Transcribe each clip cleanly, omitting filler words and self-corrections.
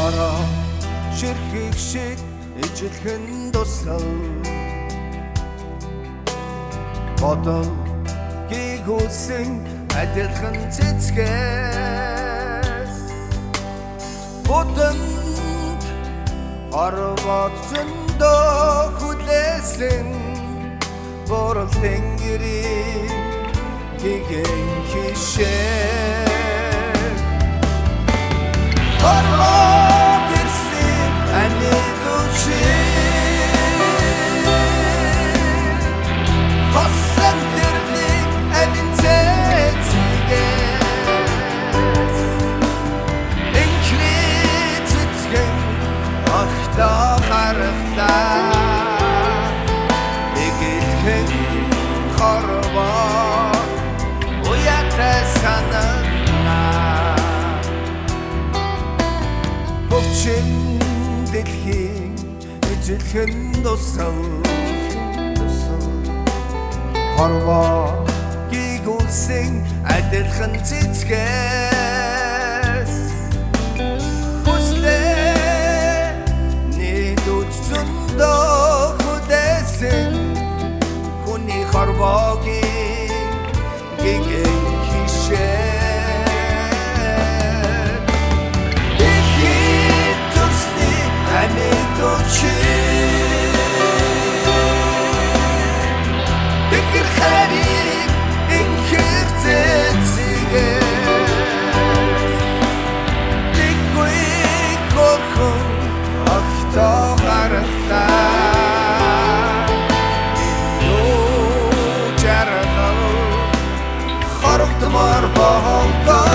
Хара ширхэг шиг ижилхэн тусал бодол гигүүлсэн адилхан цэцгээс бодонд арвад зөндөө хүлээсэн борол тэнгэрийн гигэн хишээ дэлхийн ижилхэн тусал хорвоо гигүүлсэн адилхан цэцгээс хүслээ нэгдүж зөндөө хүлээсэн хүний хорвоогийн гигэн хишээ Бигэр харийг инхэр цэцгээс Биггүй горхон огтоо гарахтаа Нөө жаргал хорогдмор боолдоо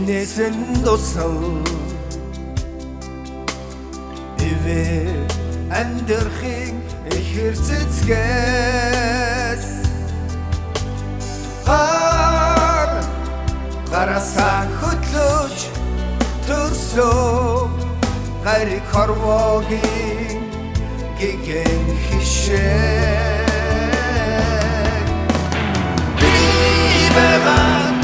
Энэсэн тусал ивэ амьдрахын ихэр цэцгээс гарасаа хөтлөж төрсөн гариг хорвоогийн гигэн хишээ би бэвэн